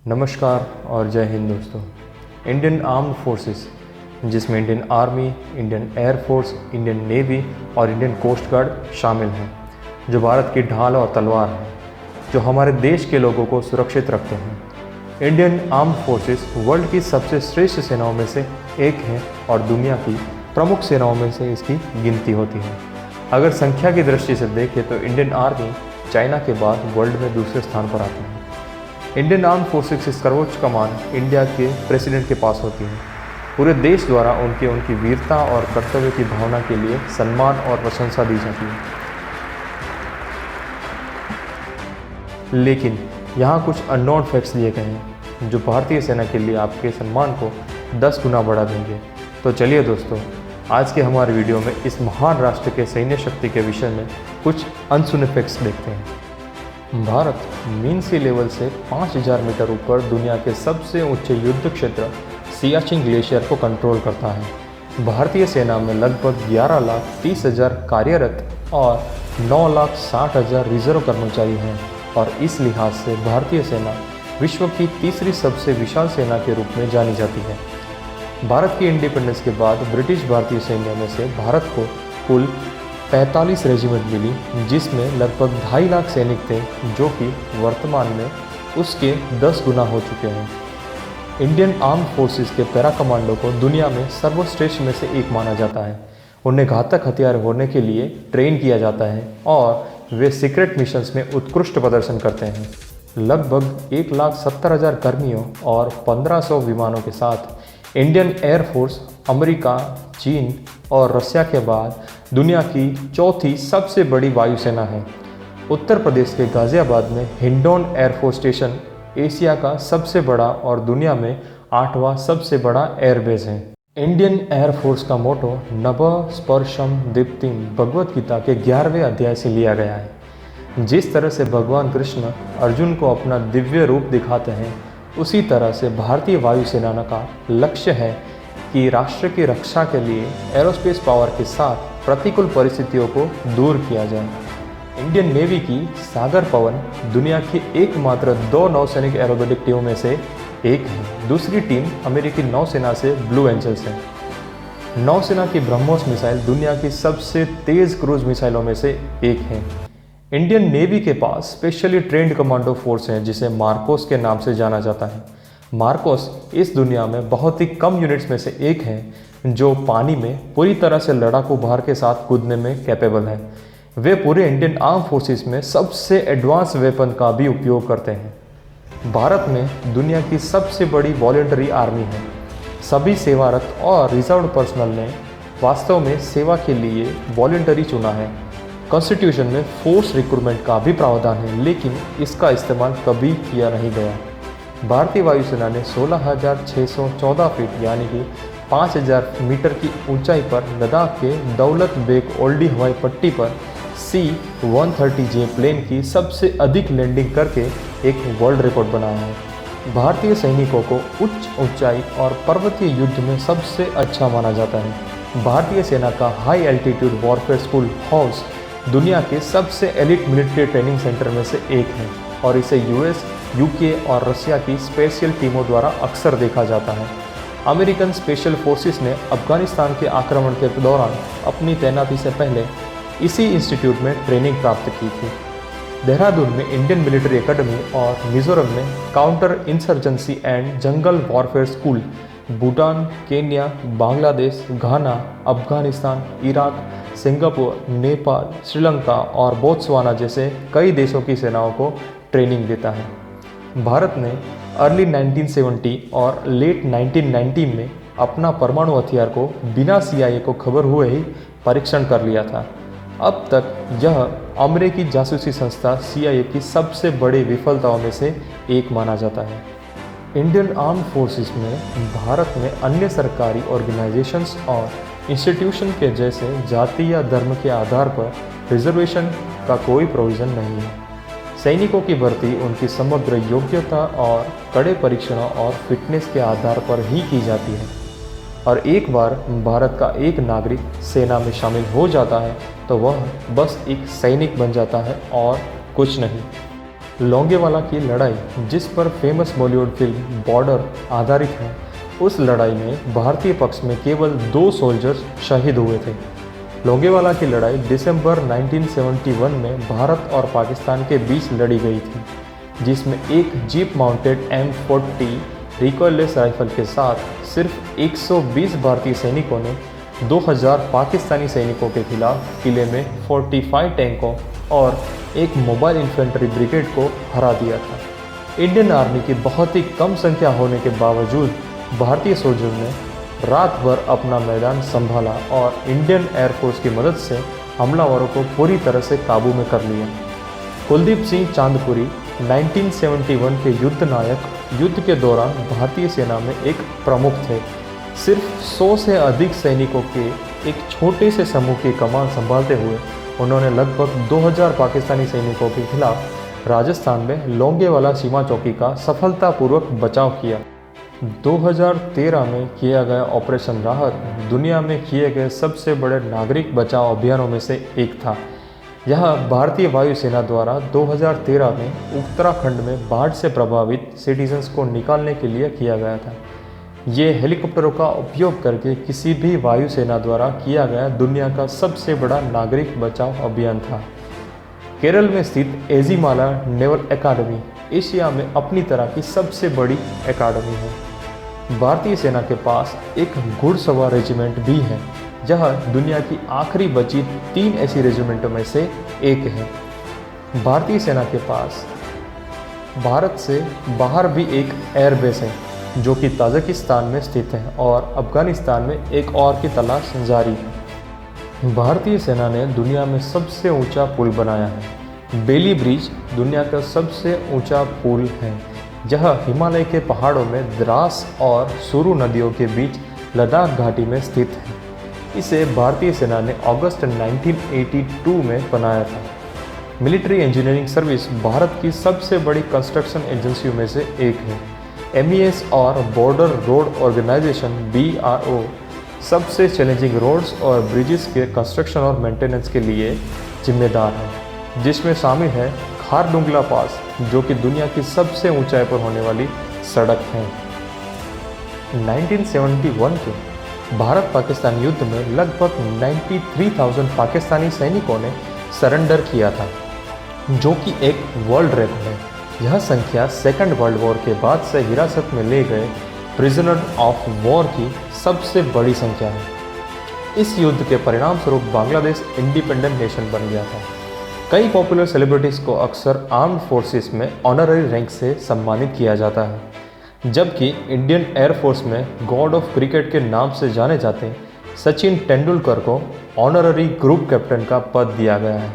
नमस्कार और जय हिंद दोस्तों। इंडियन आर्म्ड फोर्सेस, जिसमें Indian army, Indian air force, Indian navy और इंडियन कोस्ट गार्ड शामिल हैं, जो भारत की ढाल और तलवार हैं, जो हमारे देश के लोगों को सुरक्षित रखते हैं। इंडियन आर्म्ड फोर्सेस वर्ल्ड की सबसे श्रेष्ठ सेनाओं में से एक है और दुनिया की प्रमुख सेनाओं में से इसकी गिनती होती है। अगर संख्या की दृष्टि से देखें तो इंडियन आर्मी चाइना के बाद वर्ल्ड में दूसरे स्थान पर आती है। इंडियन आर्म्ड फोर्सेस की सर्वोच्च कमान इंडिया के प्रेसिडेंट के पास होती है। पूरे देश द्वारा उनकी वीरता और कर्तव्य की भावना के लिए सम्मान और प्रशंसा दी जाती है। लेकिन यहाँ कुछ अननोन फैक्ट्स दिए गए हैं जो भारतीय सेना के लिए आपके सम्मान को 10 गुना बढ़ा देंगे। तो चलिए दोस्तों, आज के हमारे वीडियो में इस महान राष्ट्र के सैन्य शक्ति के विषय में कुछ अनसुने फैक्ट्स देखते हैं। भारत मीन सी लेवल से 5000 मीटर ऊपर दुनिया के सबसे ऊंचे युद्ध क्षेत्र सियाचिन ग्लेशियर को कंट्रोल करता है। भारतीय सेना में लगभग 11,30,000 कार्यरत और 9,60,000 रिजर्व कर्मचारी हैं और इस लिहाज से भारतीय सेना विश्व की तीसरी सबसे विशाल सेना के रूप में जानी जाती है। भारत की इंडिपेंडेंस के बाद ब्रिटिश भारतीय सैन्य में से भारत को कुल 45 रेजिमेंट मिली, जिसमें लगभग 2.5 लाख सैनिक थे, जो कि वर्तमान में उसके 10 गुना हो चुके हैं। इंडियन आर्म्ड फोर्सेस के पैरा कमांडो को दुनिया में सर्वश्रेष्ठ में से एक माना जाता है। उन्हें घातक हथियार होने के लिए ट्रेन किया जाता है और वे सीक्रेट मिशंस में उत्कृष्ट प्रदर्शन करते हैं। लगभग 1,70,000 कर्मियों और 1500 विमानों के साथ इंडियन एयरफोर्स अमेरिका, चीन और रसिया के बाद दुनिया की चौथी सबसे बड़ी वायुसेना है। उत्तर प्रदेश के गाजियाबाद में हिंडौन एयरफोर्स स्टेशन एशिया का सबसे बड़ा और दुनिया में 8वां सबसे बड़ा एयरबेस है। इंडियन एयरफोर्स का मोटो नभः स्पर्शम दीप्तिम भगवत गीता के 11वें अध्याय से लिया गया है। जिस तरह से भगवान कृष्ण अर्जुन को अपना दिव्य रूप दिखाते हैं, उसी तरह से भारतीय वायुसेना का लक्ष्य है कि राष्ट्र की रक्षा के लिए एरोस्पेस पावर के साथ प्रतिकूल परिस्थितियों को दूर किया जाए। इंडियन नेवी की सागर पवन दुनिया की एकमात्र 2 नौसैनिक एरोबेटिक टीमों में से एक है। दूसरी टीम अमेरिकी नौसेना से ब्लू एंजल्स है। नौसेना की ब्रह्मोस मिसाइल दुनिया की सबसे तेज क्रूज मिसाइलों में से एक है। इंडियन नेवी के पास स्पेशली ट्रेंड कमांडो फोर्स है, जिसे मार्कोस के नाम से जाना जाता है। मार्कोस इस दुनिया में बहुत ही कम यूनिट्स में से एक है जो पानी में पूरी तरह से लड़ाकू भार के साथ कूदने में कैपेबल है। वे पूरे इंडियन आर्म फोर्सेस में सबसे एडवांस वेपन का भी उपयोग करते हैं। भारत में दुनिया की सबसे बड़ी वॉलंटरी आर्मी है। सभी सेवारत और रिजर्व पर्सनल ने वास्तव में सेवा के लिए वॉलंटरी चुना है। कॉन्स्टिट्यूशन में फोर्स रिक्रूटमेंट का भी प्रावधान है, लेकिन इसका इस्तेमाल कभी किया नहीं गया। भारतीय वायुसेना ने 16,614 फीट यानी कि 5,000 मीटर की ऊंचाई पर लद्दाख के दौलत बेग ओल्डी हवाई पट्टी पर C-130J प्लेन की सबसे अधिक लैंडिंग करके एक वर्ल्ड रिकॉर्ड बनाया है। भारतीय सैनिकों को उच्च ऊंचाई और पर्वतीय युद्ध में सबसे अच्छा माना जाता है। भारतीय सेना का high altitude warfare school house दुनिया के सबसे एलिट मिलिट्री ट्रेनिंग सेंटर में से एक है और इसे यूएस, यूके और रसिया की स्पेशल टीमों द्वारा अक्सर देखा जाता है। अमेरिकन स्पेशल फोर्सेस ने अफगानिस्तान के आक्रमण के दौरान अपनी तैनाती से पहले इसी इंस्टीट्यूट में ट्रेनिंग प्राप्त की थी। देहरादून में इंडियन मिलिट्री एकेडमी और मिजोरम में counter insurgency and jungle warfare school Bhutan, Kenya, Bangladesh, Ghana, Afghanistan, Iraq, Singapore, Nepal, Sri Lanka और बोत्सवाना जैसे कई देशों की सेनाओं को ट्रेनिंग देता है। भारत ने अर्ली 1970 और लेट 1990 में अपना परमाणु हथियार को बिना CIA को खबर हुए ही परीक्षण कर लिया था। अब तक यह अमेरिकी जासूसी संस्था CIA की सबसे बड़ी विफलताओं में से एक माना जाता है। इंडियन आर्म्ड फोर्सेस में भारत में अन्य सरकारी ऑर्गेनाइजेशंस और इंस्टीट्यूशन के जैसे जाति या धर्म के आधार पर रिजर्वेशन का कोई प्रोविज़न नहीं है। सैनिकों की भर्ती उनकी समग्र योग्यता और कड़े परीक्षणों और फिटनेस के आधार पर ही की जाती है और एक बार भारत का एक नागरिक सेना में शामिल हो जाता है तो वह बस एक सैनिक बन जाता है और कुछ नहीं। लोंगेवाला की लड़ाई, जिस पर फेमस बॉलीवुड फिल्म बॉर्डर आधारित है, उस लड़ाई में भारतीय पक्ष में केवल 2 सोल्जर्स शहीद हुए थे। लोंगेवाला की लड़ाई दिसंबर 1971 में भारत और पाकिस्तान के बीच लड़ी गई थी, जिसमें एक jeep mounted M40 recoilless rifle के साथ सिर्फ 120 भारतीय सैनिकों ने 2000 पाकिस्तानी सैनिकों के खिलाफ किले में 45 टैंकों और एक मोबाइल इन्फेंट्री ब्रिगेड को हरा दिया था। इंडियन आर्मी की बहुत ही कम संख्या होने के बावजूद भारतीय सोल्जर ने रात भर अपना मैदान संभाला और इंडियन एयरफोर्स की मदद से हमलावरों को पूरी तरह से काबू में कर लिया। कुलदीप सिंह चांदपुरी 1971 के युद्ध नायक युद्ध के दौरान भारतीय सेना में एक प्रमुख थे। सिर्फ 100 से अधिक सैनिकों के एक छोटे से समूह की कमान संभालते हुए उन्होंने लगभग 2000 पाकिस्तानी सैनिकों के खिलाफ राजस्थान में लोंगेवाला सीमा चौकी का सफलतापूर्वक बचाव किया। 2013 में किया गया ऑपरेशन राहत दुनिया में किए गए सबसे बड़े नागरिक बचाव अभियानों में से एक था। यह भारतीय वायुसेना द्वारा 2013 में उत्तराखंड में बाढ़ से प्रभावित सिटीजन्स को निकालने के लिए किया गया था। ये हेलीकॉप्टरों का उपयोग करके किसी भी वायुसेना द्वारा किया गया दुनिया का सबसे बड़ा नागरिक बचाव अभियान था। केरल में स्थित एजीमाला नेवल एकेडमी एशिया में अपनी तरह की सबसे बड़ी एकेडमी है। भारतीय सेना के पास एक घुड़सवार रेजिमेंट भी है, यह दुनिया की आखिरी बची 3 ऐसी रेजिमेंटों में से एक है। भारतीय सेना के पास भारत से बाहर भी एक एयरबेस है, जो कि ताजिकिस्तान में स्थित है और अफगानिस्तान में एक और की तलाश जारी है। भारतीय सेना ने दुनिया में सबसे ऊंचा पुल बनाया है। बेली ब्रिज दुनिया का सबसे ऊंचा पुल है। यह हिमालय के पहाड़ों में द्रास और सुरु नदियों के बीच लद्दाख घाटी में स्थित है। इसे भारतीय सेना ने अगस्त 1982 में बनाया था। मिलिट्री इंजीनियरिंग सर्विस भारत की सबसे बड़ी कंस्ट्रक्शन एजेंसियों में से एक है। MES और बॉर्डर रोड ऑर्गेनाइजेशन BRO सबसे चैलेंजिंग रोड्स और ब्रिजेस के कंस्ट्रक्शन और मेंटेनेंस के लिए जिम्मेदार है, जिसमें शामिल है खारदुंगला पास, जो कि दुनिया की सबसे ऊंचाई पर होने वाली सड़क है। 1971 के भारत पाकिस्तान युद्ध में लगभग 93,000 पाकिस्तानी सैनिकों ने सरेंडर किया था, जो कि एक वर्ल्ड रिकॉर्ड है। यह संख्या सेकेंड वर्ल्ड वॉर के बाद से हिरासत में ले गए प्रिजनर ऑफ वॉर की सबसे बड़ी संख्या है। इस युद्ध के परिणाम स्वरूप बांग्लादेश इंडिपेंडेंट नेशन बन गया था। कई पॉपुलर सेलिब्रिटीज़ को अक्सर आर्म्ड फोर्सेस में ऑनररी रैंक से सम्मानित किया जाता है, जबकि इंडियन एयरफोर्स में गॉड ऑफ क्रिकेट के नाम से जाने जाते सचिन तेंदुलकर को ऑनररी ग्रुप कैप्टन का पद दिया गया है।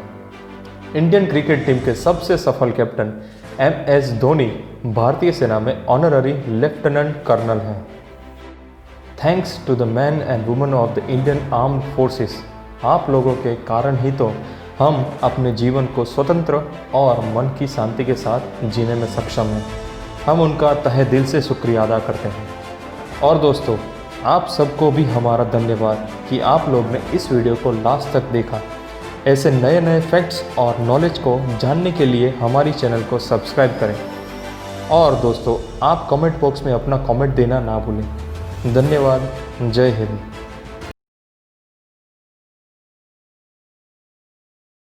इंडियन क्रिकेट टीम के सबसे सफल कैप्टन MS धोनी भारतीय सेना में ऑनररी लेफ्टिनेंट कर्नल हैं। Thanks to the man and women of the Indian armed forces. आप लोगों के कारण ही तो हम अपने जीवन को स्वतंत्र और मन की शांति के साथ जीने में सक्षम हैं। हम उनका तहे दिल से शुक्रिया अदा करते हैं। और दोस्तों, आप सबको भी हमारा धन्यवाद कि आप लोग ने इस वीडियो को लास्ट तक देखा। ऐसे नए नए फैक्ट्स और नॉलेज को जानने के लिए हमारी चैनल को सब्सक्राइब करें। और दोस्तों, आप कमेंट बॉक्स में अपना कमेंट देना ना भूलें। धन्यवाद। जय हिंद।